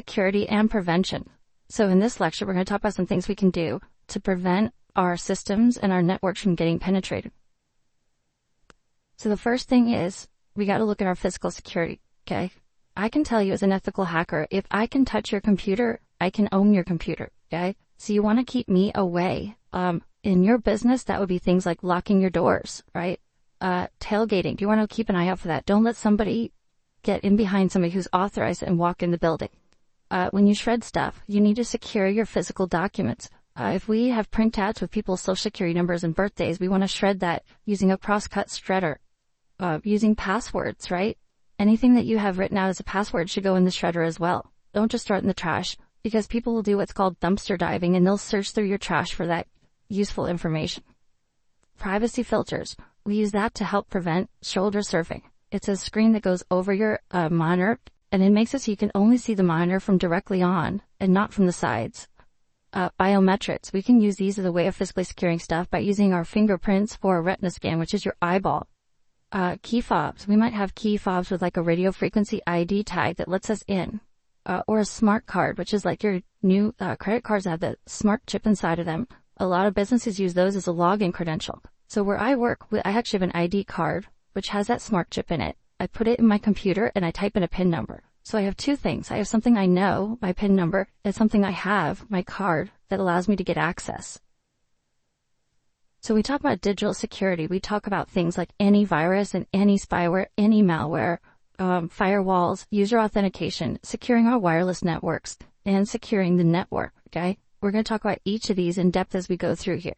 security and prevention. So in this lecture, we're going to talk about some things we can do to prevent our systems and our networks from getting penetrated. So the first thing is we got to look at our physical security, okay? I can tell you as an ethical hacker, if I can touch your computer, I can own your computer, okay? So you want to keep me away. In your business, that would be things like locking your doors, right? Tailgating. You want to keep an eye out for that. Don't let somebody get in behind somebody who's authorized and walk in the building. When you shred stuff, you need to secure your physical documents. If we have printouts with people's social security numbers and birthdays, we want to shred that using a cross-cut shredder, using passwords, right? Anything that you have written out as a password should go in the shredder as well. Don't just throw it in the trash, because people will do what's called dumpster diving, and they'll search through your trash for that useful information. Privacy filters. We use that to help prevent shoulder surfing. It's a screen that goes over your monitor, and it makes it so you can only see the monitor from directly on and not from the sides. Biometrics. We can use these as a way of physically securing stuff by using our fingerprints for a retina scan, which is your eyeball. Key fobs. We might have key fobs with like a radio frequency ID tag that lets us in. Or a smart card, which is like your new credit cards that have the smart chip inside of them. A lot of businesses use those as a login credential. So where I work, I actually have an ID card, which has that smart chip in it. I put it in my computer and I type in a PIN number. So I have two things. I have something I know, my PIN number, and something I have, my card, that allows me to get access. So we talk about digital security. We talk about things like any virus and any spyware, any malware, firewalls, user authentication, securing our wireless networks, and securing the network, okay? We're going to talk about each of these in depth as we go through here.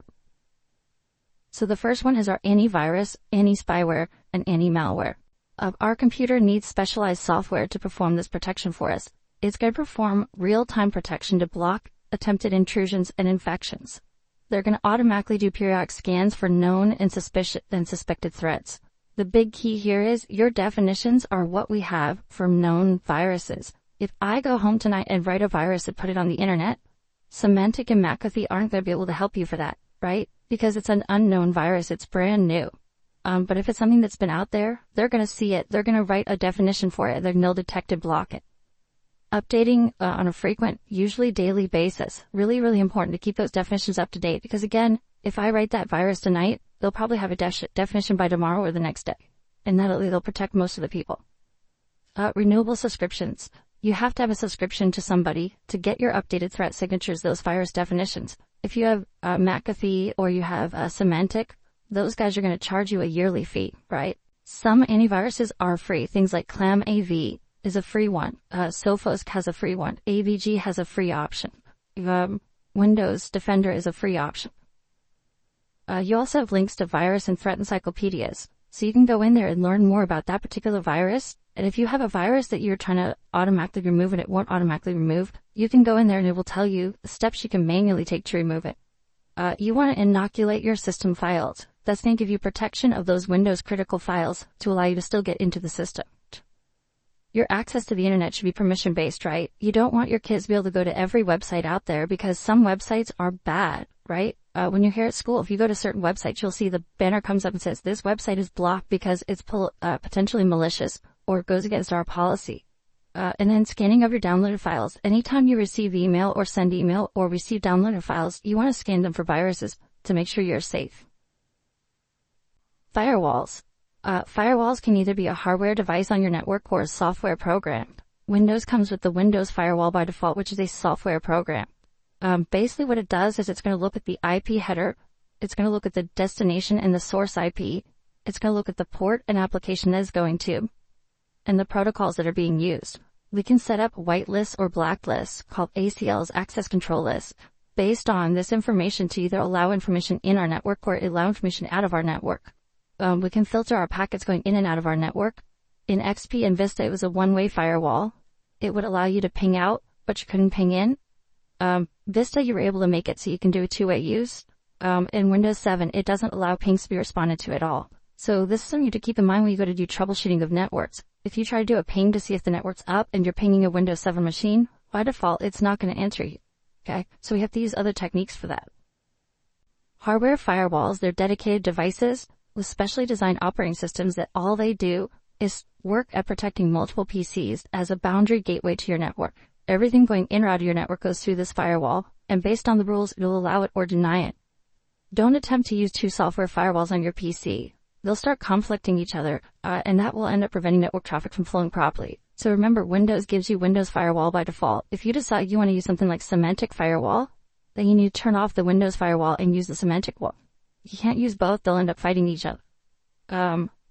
So the first one is our antivirus, anti-spyware, and anti-malware. Our computer needs specialized software to perform this protection for us. It's going to perform real-time protection to block attempted intrusions and infections. They're going to automatically do periodic scans for known and suspected threats. The big key here is your definitions are what we have for known viruses. If I go home tonight and write a virus and put it on the internet, Symantec and McAfee aren't going to be able to help you for that, right? Because it's an unknown virus, it's brand new. But if it's something that's been out there, they're going to see it, they're going to write a definition for it, they'll detect it, block it. Updating on a frequent, usually daily basis. Really, really important to keep those definitions up to date, because again, if I write that virus tonight, they'll probably have a definition by tomorrow or the next day, and they'll protect most of the people. Renewable subscriptions. You have to have a subscription to somebody to get your updated threat signatures, those virus definitions. If you have McAfee or you have Symantec, those guys are going to charge you a yearly fee, right? Some antiviruses are free. Things like ClamAV is a free one. Sophos has a free one. AVG has a free option. Windows Defender is a free option. You also have links to virus and threat encyclopedias. So you can go in there and learn more about that particular virus. And if you have a virus that you're trying to automatically remove and it won't automatically remove, you can go in there and it will tell you the steps you can manually take to remove it. You want to inoculate your system files. That's going to give you protection of those Windows critical files to allow you to still get into the system. Your access to the internet should be permission-based, right? You don't want your kids to be able to go to every website out there because some websites are bad, right? When you're here at school, if you go to certain websites, you'll see the banner comes up and says, this website is blocked because it's potentially malicious or goes against our policy. And then scanning of your downloaded files. Anytime you receive email or send email or receive downloaded files, you want to scan them for viruses to make sure you're safe. Firewalls. Firewalls can either be a hardware device on your network or a software program. Windows comes with the Windows Firewall by default, which is a software program. Basically what it does is it's going to look at the IP header, it's going to look at the destination and the source IP, it's going to look at the port and application that is going to, and the protocols that are being used. We can set up whitelists or blacklists, called ACLs, access control lists, based on this information to either allow information in our network or allow information out of our network. We can filter our packets going in and out of our network. In XP and Vista, it was a one-way firewall. It would allow you to ping out, but you couldn't ping in. Vista, you were able to make it so you can do a two-way use. In Windows 7, it doesn't allow pings to be responded to at all. So this is something to keep in mind when you go to do troubleshooting of networks. If you try to do a ping to see if the network's up and you're pinging a Windows 7 machine, by default, it's not going to answer you. Okay? So we have to use other techniques for that. Hardware firewalls, they're dedicated devices with specially designed operating systems that all they do is work at protecting multiple PCs as a boundary gateway to your network. everything going in or out of your network goes through this firewall, and based on the rules, it'll allow it or deny it. Don't attempt to use two software firewalls on your PC. They'll start conflicting each other, and that will end up preventing network traffic from flowing properly. So remember, Windows gives you Windows Firewall by default. If you decide you want to use something like Semantic Firewall, then you need to turn off the Windows Firewall and use the Semantic one. You can't use both, they'll end up fighting each other.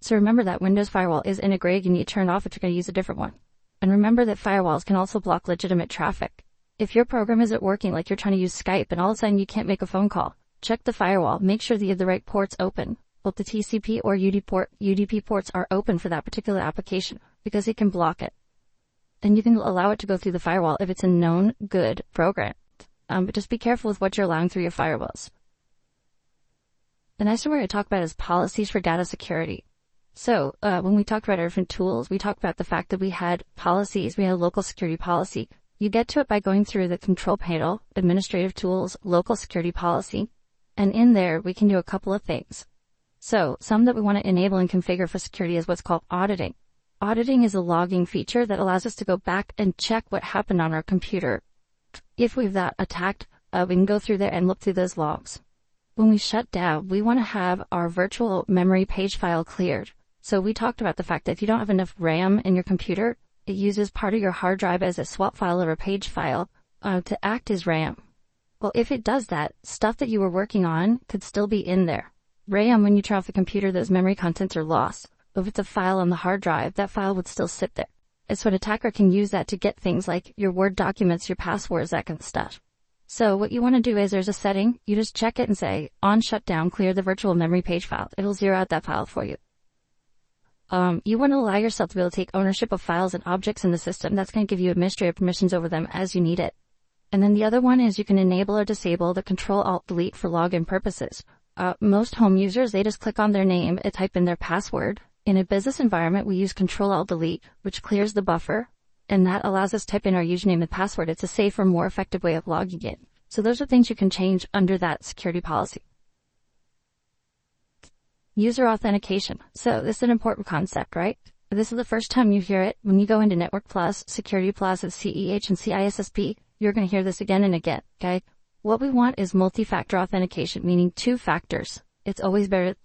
So remember that Windows Firewall is integrated, you need to turn it off if you're going to use a different one. And remember that firewalls can also block legitimate traffic. If your program isn't working, like you're trying to use Skype and all of a sudden you can't make a phone call, check the firewall, make sure that you have the right ports open. Both the TCP or UDP ports are open for that particular application because it can block it. And you can allow it to go through the firewall if it's a known good program. But just be careful with what you're allowing through your firewalls. The next one we're going to talk about is policies for data security. So when we talked about our different tools, we talked about the fact that we had policies, we had a local security policy. You get to it by going through the control panel, administrative tools, local security policy, and in there we can do a couple of things. So some that we want to enable and configure for security is what's called auditing. Auditing is a logging feature that allows us to go back and check what happened on our computer. If we've got attacked, we can go through there and look through those logs. When we shut down, we want to have our virtual memory page file cleared. So we talked about the fact that if you don't have enough RAM in your computer, it uses part of your hard drive as a swap file or a page file to act as RAM. Well, if it does that, stuff that you were working on could still be in there. RAM, when you turn off the computer, those memory contents are lost. But if it's a file on the hard drive, that file would still sit there. And so an attacker can use that to get things like your Word documents, your passwords, that kind of stuff. So what you want to do is there's a setting, you just check it and say, on shutdown, clear the virtual memory page file. It'll zero out that file for you. You want to allow yourself to be able to take ownership of files and objects in the system. That's going to give you administrative permissions over them as you need it. And then the other one is you can enable or disable the Control-Alt-Delete for login purposes. Most home users, they just click on their name and type in their password. In a business environment, we use Control-Alt-Delete, which clears the buffer, and that allows us to type in our username and password. It's a safer, more effective way of logging in. So those are things you can change under that security policy. User authentication. So this is an important concept, right? This is the first time you hear it. When you go into Network Plus, Security Plus, and CEH and CISSP, you're going to hear this again and again, okay? What we want is multi-factor authentication, meaning 2 factors. It's always better.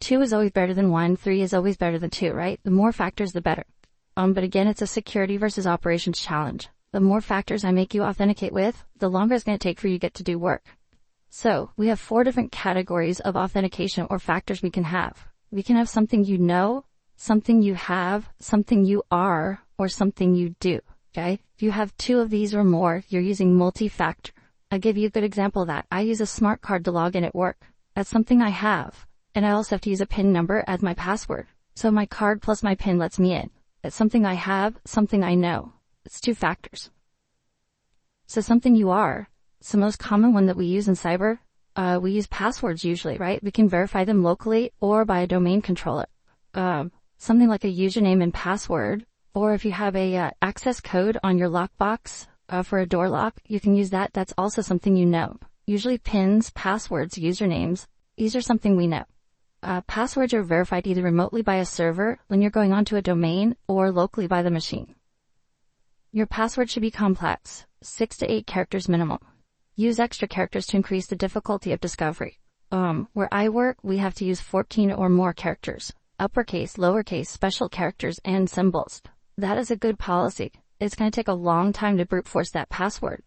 2 is always better than 1. 3 is always better than 2, right? The more factors, the better. But again, it's a security versus operations challenge. The more factors I make you authenticate with, the longer it's going to take for you to get to do work. So we have 4 different categories of authentication or factors we can have. We can have something you know, something you have, something you are, or something you do, okay? If you have 2 of these or more, you're using multi-factor. I'll give you a good example of that. I use a smart card to log in at work. That's something I have. And I also have to use a PIN number as my password. So my card plus my PIN lets me in. It's something I have, something I know. It's 2 factors. So something you are. It's the most common one that we use in cyber. We use passwords usually, right? We can verify them locally or by a domain controller. Something like a username and password. Or if you have a access code on your lockbox for a door lock, you can use that. That's also something you know. Usually pins, passwords, usernames, these are something we know. Passwords are verified either remotely by a server when you're going onto a domain or locally by the machine. Your password should be complex, 6 to 8 characters minimum. Use extra characters to increase the difficulty of discovery. Where I work, we have to use 14 or more characters, uppercase, lowercase, special characters, and symbols. That is a good policy. It's going to take a long time to brute force that password.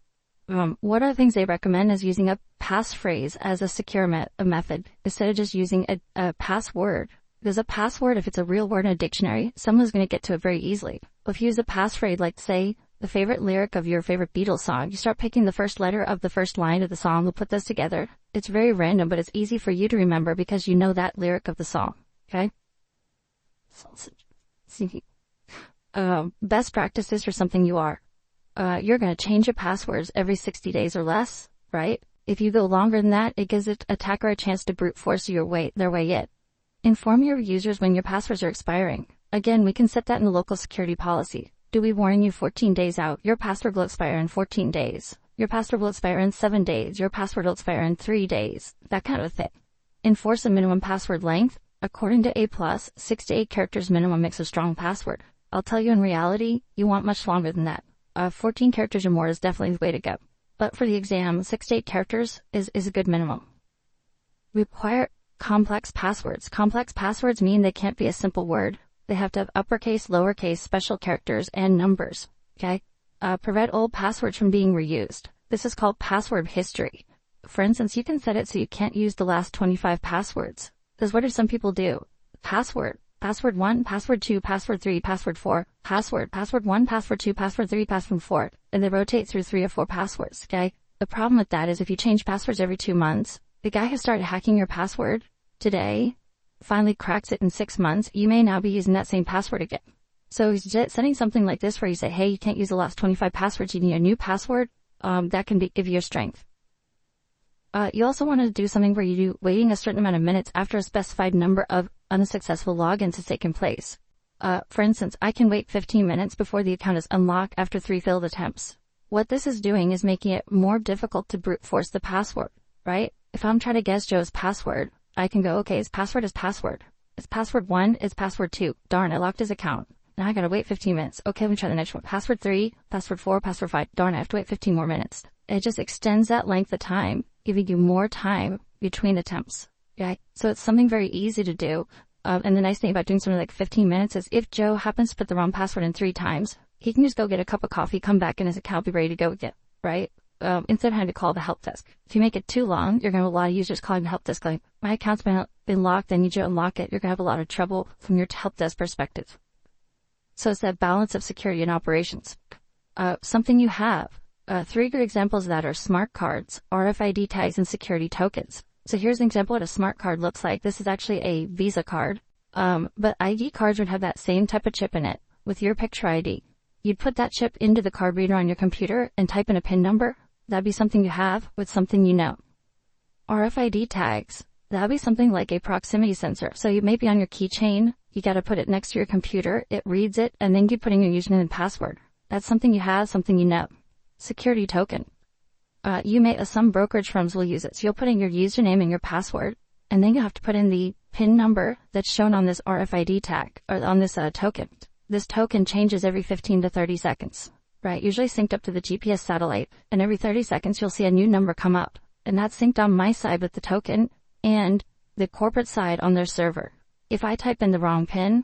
One of the things they recommend is using a passphrase as a secure method instead of just using a password. Because a password, if it's a real word in a dictionary, someone's going to get to it very easily. But if you use a passphrase, like say the favorite lyric of your favorite Beatles song, you start picking the first letter of the first line of the song, we'll put those together. It's very random, but it's easy for you to remember because you know that lyric of the song. Okay? Best practices for something you are. You're going to change your passwords every 60 days or less, right? If you go longer than that, it gives the attacker a chance to brute force their way in. Inform your users when your passwords are expiring. Again, we can set that in the local security policy. Do we warn you 14 days out? Your password will expire in 14 days. Your password will expire in 7 days. Your password will expire in 3 days. That kind of thing. Enforce a minimum password length. According to A+, 6 to 8 characters minimum makes a strong password. I'll tell you in reality, you want much longer than that. 14 characters or more is definitely the way to go. But for the exam, 6 to 8 characters is a good minimum. Require complex passwords. Complex passwords mean they can't be a simple word. They have to have uppercase, lowercase, special characters, and numbers. Okay? Prevent old passwords from being reused. This is called password history. For instance, you can set it so you can't use the last 25 passwords. Because what do some people do? Password 1, password 2, password 3, password 4, password 1, password 2, password 3, password 4, and they rotate through 3 or 4 passwords, okay? The problem with that is if you change passwords every 2 months, the guy who started hacking your password today finally cracks it in 6 months, you may now be using that same password again. So setting something like this where you say, hey, you can't use the last 25 passwords, you need a new password, that can give you strength. You also want to do something where you do waiting a certain amount of minutes after a specified number of unsuccessful logins has taken place. For instance, I can wait 15 minutes before the account is unlocked after 3 failed attempts. What this is doing is making it more difficult to brute force the password, right? If I'm trying to guess Joe's password, I can go, okay, his password is password. It's password 1, it's password 2. Darn, I locked his account. Now I gotta wait 15 minutes. Okay, let me try the next one. Password 3, password 4, password 5. Darn, I have to wait 15 more minutes. It just extends that length of time, giving you more time between attempts. Okay? So it's something very easy to do. And the nice thing about doing something like 15 minutes is if Joe happens to put the wrong password in 3 times, he can just go get a cup of coffee, come back, and his account will be ready to go again, right? Instead of having to call the help desk. If you make it too long, you're going to have a lot of users calling the help desk going, my account's been locked, I need you to unlock it. You're going to have a lot of trouble from your help desk perspective. So it's that balance of security and operations. Something you have. 3 good examples of that are smart cards, RFID tags, and security tokens. So here's an example of what a smart card looks like. This is actually a Visa card. But ID cards would have that same type of chip in it with your picture ID. You'd put that chip into the card reader on your computer and type in a PIN number. That'd be something you have with something you know. RFID tags. That'd be something like a proximity sensor. So you may be on your keychain. You got to put it next to your computer. It reads it, and then you put in your username and password. That's something you have, something you know. Security token. Some brokerage firms will use it. So you'll put in your username and your password, and then you have to put in the PIN number that's shown on this RFID tag, or on this token. This token changes every 15 to 30 seconds, right? Usually synced up to the GPS satellite, and every 30 seconds you'll see a new number come up. And that's synced on my side with the token and the corporate side on their server. If I type in the wrong PIN,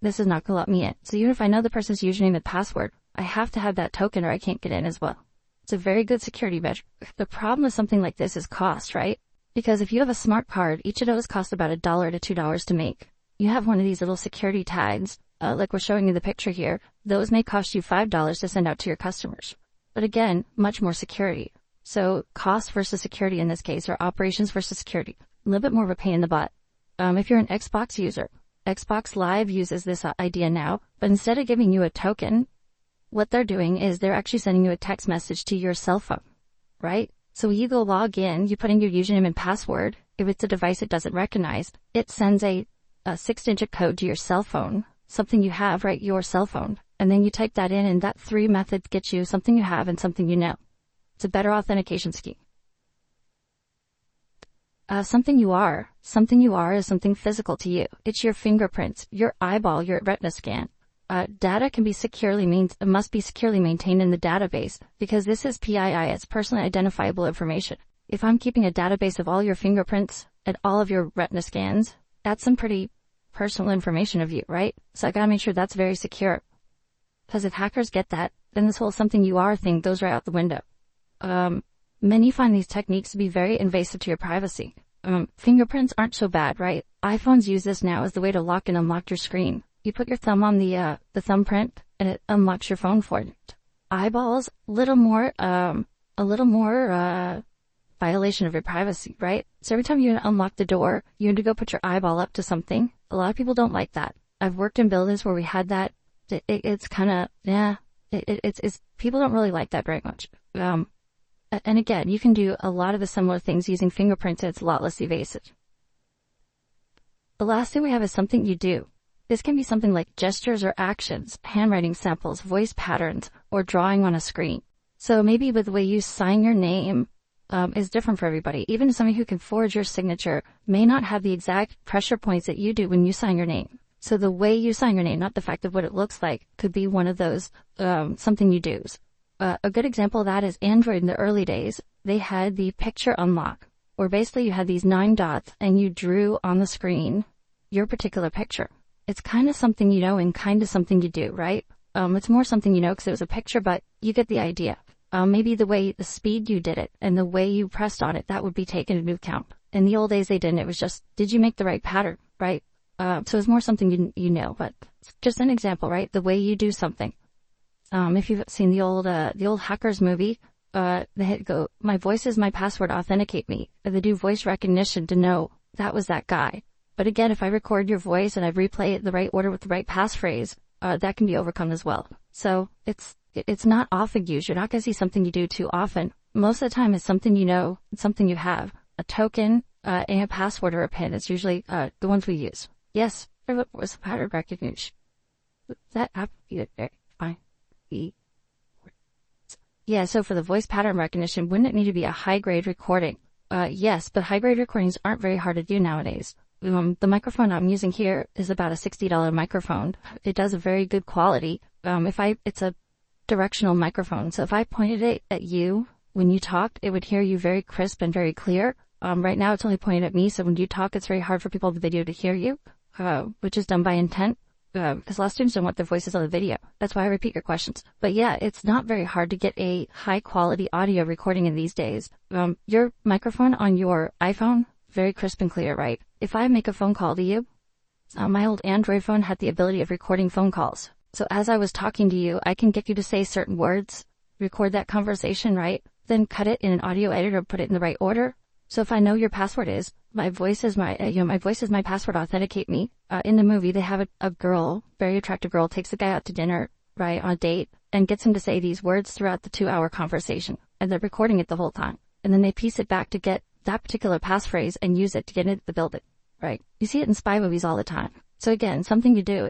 this is not going to let me in. So even if I know the person's username and password, I have to have that token or I can't get in as well. It's a very good security measure. The problem with something like this is cost, right? Because if you have a smart card, each of those costs about $1 to $2 to make. You have one of these little security tags, like we're showing you the picture here. Those may cost you $5 to send out to your customers. But again, much more security. So cost versus security in this case, or operations versus security. A little bit more of a pain in the butt. If you're an Xbox user, Xbox Live uses this idea now, but instead of giving you a token, what they're doing is they're actually sending you a text message to your cell phone, right? So when you go log in, you put in your username and password. If it's a device it doesn't recognize, it sends a 6-digit code to your cell phone, something you have, right? Your cell phone. And then you type that in, and that 3 methods get you something you have and something you know. It's a better authentication scheme. Something you are is something physical to you. It's your fingerprints, your eyeball, your retina scan. Data must be securely maintained in the database because this is PII, it's personally identifiable information. If I'm keeping a database of all your fingerprints and all of your retina scans, that's some pretty personal information of you, right? So I gotta make sure that's very secure. Because if hackers get that, then this whole something you are thing goes right out the window. Many find these techniques to be very invasive to your privacy. Fingerprints aren't so bad, right? iPhones use this now as the way to lock and unlock your screen. You put your thumb on the thumbprint and it unlocks your phone for it. Eyeballs, a little more violation of your privacy, right? So every time you unlock the door, you had to go put your eyeball up to something. A lot of people don't like that. I've worked in buildings where we had that. It's people don't really like that very much. And again, you can do a lot of the similar things using fingerprints, and it's a lot less evasive. The last thing we have is something you do. This can be something like gestures or actions, handwriting samples, voice patterns, or drawing on a screen. So maybe with the way you sign your name is different for everybody. Even somebody who can forge your signature may not have the exact pressure points that you do when you sign your name. So the way you sign your name, not the fact of what it looks like, could be one of those something you do. A good example of that is Android in the early days. They had the picture unlock, where basically you had these 9 dots and you drew on the screen your particular picture. It's kind of something you know and kind of something you do, right? It's more something you know because it was a picture, but you get the idea. Maybe the speed you did it and the way you pressed on it, that would be taken into account. In the old days, they didn't. It was just, did you make the right pattern, right? So it's more something you know, but it's just an example, right? The way you do something. If you've seen the old Hackers movie, they go, my voice is my password, authenticate me. They do voice recognition to know that was that guy. But again, if I record your voice and I replay it in the right order with the right passphrase, that can be overcome as well. So it's not often used. You're not going to see something you do too often. Most of the time, it's something you know, it's something you have. A token, and a password or a PIN. It's usually the ones we use. Yes, what was pattern recognition? That app, fine. Yeah, so for the voice pattern recognition, wouldn't it need to be a high-grade recording? Yes, but high-grade recordings aren't very hard to do nowadays. The microphone I'm using here is about a $60 microphone. It does a very good quality. It's a directional microphone, so if I pointed it at you when you talked, it would hear you very crisp and very clear. Right now it's only pointed at me, so when you talk, it's very hard for people in the video to hear you, which is done by intent, because a lot of students don't want their voices on the video. That's why I repeat your questions. But yeah, it's not very hard to get a high-quality audio recording in these days. Your microphone on your iPhone, very crisp and clear, right? If I make a phone call to you, my old Android phone had the ability of recording phone calls. So as I was talking to you, I can get you to say certain words, record that conversation, right? Then cut it in an audio editor, put it in the right order. So if I know your password is, my voice is my password, authenticate me. In the movie, they have a girl, very attractive girl, takes the guy out to dinner, right, on a date, and gets him to say these words throughout the 2-hour conversation. And they're recording it the whole time. And then they piece it back to get that particular passphrase and use it to get into the building, right? You see it in spy movies all the time. So again, something you do,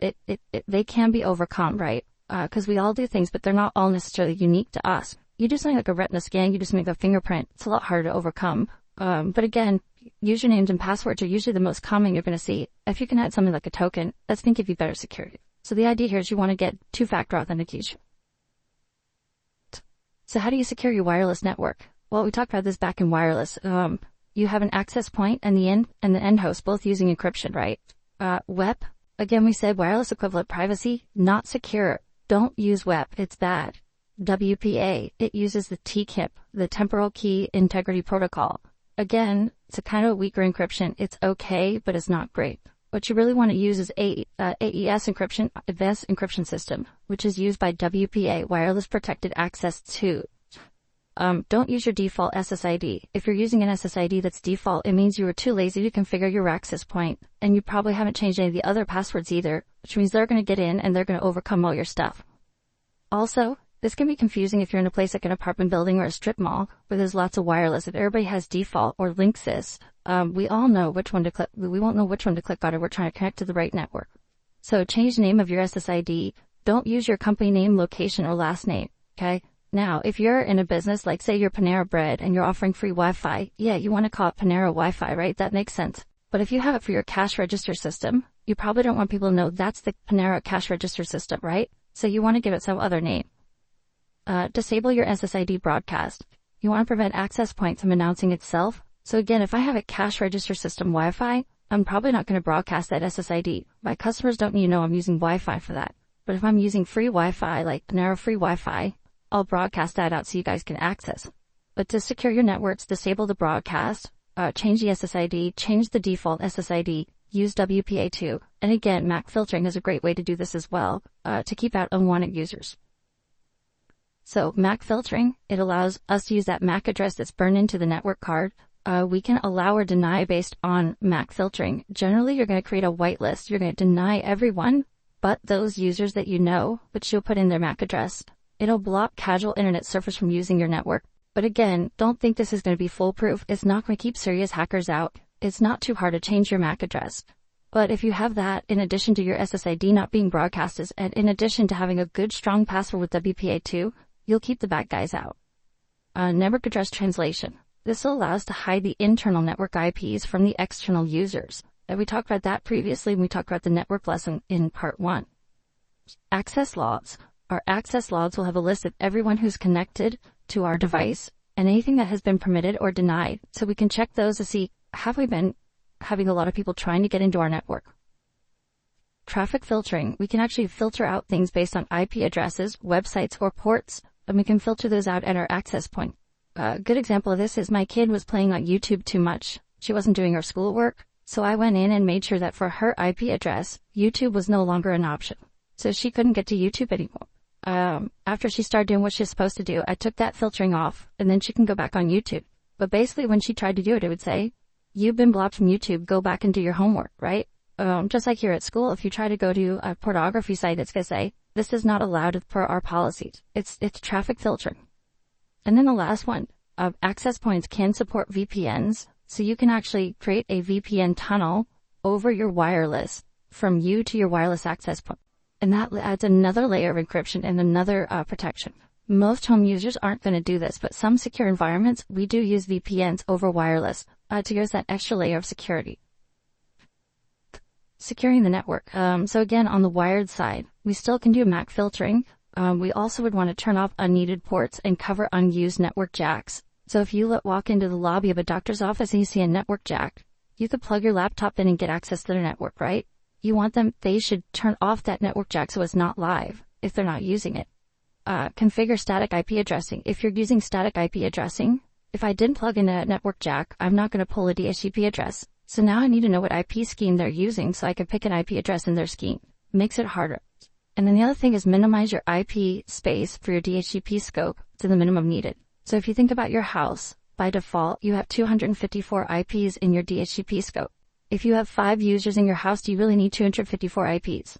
they can be overcome, right? Because we all do things, but they're not all necessarily unique to us. You do something like a retina scan, you do something like a fingerprint, it's a lot harder to overcome. But again, usernames and passwords are usually the most common you're going to see. If you can add something like a token, that's going to give you better security. So the idea here is you want to get 2-factor authentication. So how do you secure your wireless network? Well, we talked about this back in wireless. You have an access point and the end host both using encryption, right? WEP, again, we said wireless equivalent privacy, not secure. Don't use WEP. It's bad. WPA, it uses the TKIP, the Temporal Key Integrity Protocol. Again, it's a kind of a weaker encryption. It's okay, but it's not great. What you really want to use is AES encryption, Advanced Encryption System, which is used by WPA, Wireless Protected Access 2. Don't use your default SSID. If you're using an SSID that's default, it means you were too lazy to configure your access point, and you probably haven't changed any of the other passwords either, which means they're going to get in and they're going to overcome all your stuff. Also, this can be confusing if you're in a place like an apartment building or a strip mall where there's lots of wireless. If everybody has default or Linksys, we all know which one to click. We won't know which one to click on if we're trying to connect to the right network. So change the name of your SSID. Don't use your company name, location, or last name. Okay. Now, if you're in a business, like say you're Panera Bread and you're offering free Wi-Fi, yeah, you want to call it Panera Wi-Fi, right? That makes sense. But if you have it for your cash register system, you probably don't want people to know that's the Panera cash register system, right? So you want to give it some other name. Disable your SSID broadcast. You want to prevent access point from announcing itself. So again, if I have a cash register system Wi-Fi, I'm probably not going to broadcast that SSID. My customers don't need to know I'm using Wi-Fi for that. But if I'm using free Wi-Fi, like Panera free Wi-Fi, I'll broadcast that out so you guys can access. But to secure your networks, disable the broadcast, change the SSID, change the default SSID, use WPA2. And again, MAC filtering is a great way to do this as well, to keep out unwanted users. So MAC filtering, it allows us to use that MAC address that's burned into the network card. We can allow or deny based on MAC filtering. Generally, you're going to create a whitelist. You're going to deny everyone but those users that you know, which you'll put in their MAC address. It'll block casual internet surfers from using your network. But again, don't think this is going to be foolproof. It's not going to keep serious hackers out. It's not too hard to change your MAC address. But if you have that, in addition to your SSID not being broadcasted, and in addition to having a good, strong password with WPA2, you'll keep the bad guys out. Network address translation. This will allow us to hide the internal network IPs from the external users. And we talked about that previously when we talked about the network lesson in part 1. Access logs. Our access logs will have a list of everyone who's connected to our device and anything that has been permitted or denied. So we can check those to see, have we been having a lot of people trying to get into our network? Traffic filtering. We can actually filter out things based on IP addresses, websites, or ports, and we can filter those out at our access point. A good example of this is my kid was playing on YouTube too much. She wasn't doing her schoolwork, so I went in and made sure that for her IP address, YouTube was no longer an option. So she couldn't get to YouTube anymore. After she started doing what she's supposed to do, I took that filtering off, and then she can go back on YouTube. But basically when she tried to do it, it would say, you've been blocked from YouTube, go back and do your homework, right? Just like here at school, if you try to go to a pornography site, it's going to say, this is not allowed per our policies. It's traffic filtering. And then the last one, access points can support VPNs. So you can actually create a VPN tunnel over your wireless from you to your wireless access point. And that adds another layer of encryption and another protection. Most home users aren't going to do this, but some secure environments, we do use VPNs over wireless to give us that extra layer of security. Securing the network. So again, on the wired side, we still can do MAC filtering. We also would want to turn off unneeded ports and cover unused network jacks. So if you walk into the lobby of a doctor's office and you see a network jack, you could plug your laptop in and get access to their network, right? You want them, they should turn off that network jack so it's not live if they're not using it. Configure static IP addressing. If you're using static IP addressing, if I didn't plug in a network jack, I'm not going to pull a DHCP address. So now I need to know what IP scheme they're using so I can pick an IP address in their scheme. Makes it harder. And then the other thing is minimize your IP space for your DHCP scope to the minimum needed. So if you think about your house, by default, you have 254 IPs in your DHCP scope. If you have 5 users in your house, do you really need 254 IPs?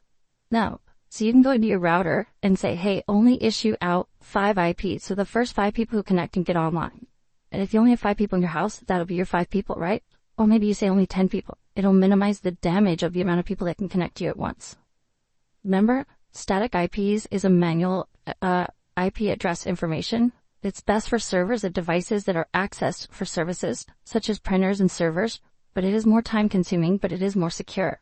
No. So you can go into your router and say, hey, only issue out 5 IPs. So the first 5 people who connect and get online. And if you only have 5 people in your house, that'll be your 5 people, right? Or maybe you say only 10 people. It'll minimize the damage of the amount of people that can connect to you at once. Remember, static IPs is a manual IP address information. It's best for servers and devices that are accessed for services, such as printers and servers, but it is more time consuming, but it is more secure.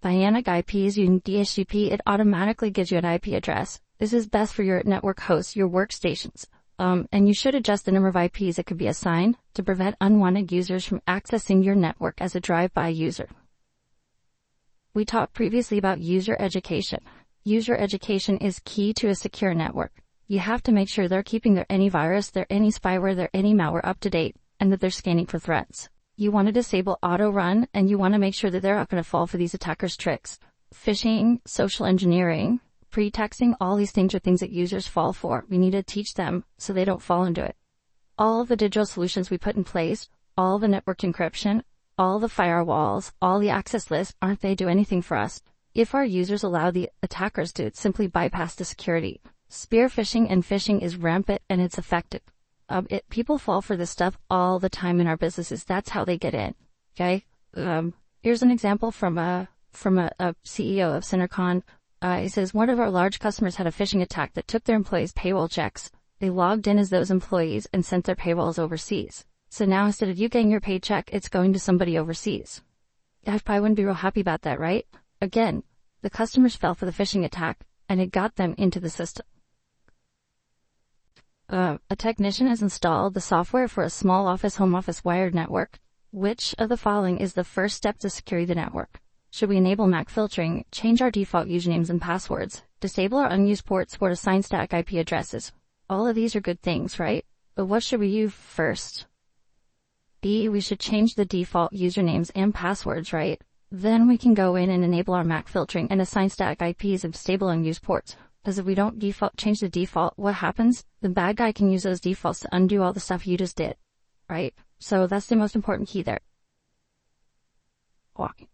Dynamic IPs using DHCP, it automatically gives you an IP address. This is best for your network hosts, your workstations. And you should adjust the number of IPs that could be assigned to prevent unwanted users from accessing your network as a drive-by user. We talked previously about user education. User education is key to a secure network. You have to make sure they're keeping their antivirus, their any spyware, their any malware up to date, and that they're scanning for threats. You want to disable auto run, and you want to make sure that they're not going to fall for these attackers' tricks. Phishing, social engineering, pretexting, all these things are things that users fall for. We need to teach them so they don't fall into it. All of the digital solutions we put in place, all the network encryption, all the firewalls, all the access lists, aren't they do anything for us? If our users allow the attackers to simply bypass the security. Spear phishing and phishing is rampant and it's effective. People fall for this stuff all the time in our businesses. That's how they get in. Okay. Here's an example from a CEO of Centercon. He says, one of our large customers had a phishing attack that took their employees' payroll checks. They logged in as those employees and sent their payrolls overseas. So now instead of you getting your paycheck, it's going to somebody overseas. I probably wouldn't be real happy about that, right? Again, the customers fell for the phishing attack and it got them into the system. A technician has installed the software for a small office, home office wired network. Which of the following is the first step to secure the network? Should we enable MAC filtering, change our default usernames and passwords, disable our unused ports, or assign static IP addresses? All of these are good things, right? But what should we do first? B, we should change the default usernames and passwords, right? Then we can go in and enable our MAC filtering and assign static IPs and disable unused ports. Because if we don't change the default, what happens? The bad guy can use those defaults to undo all the stuff you just did, right? So that's the most important key there. Walking.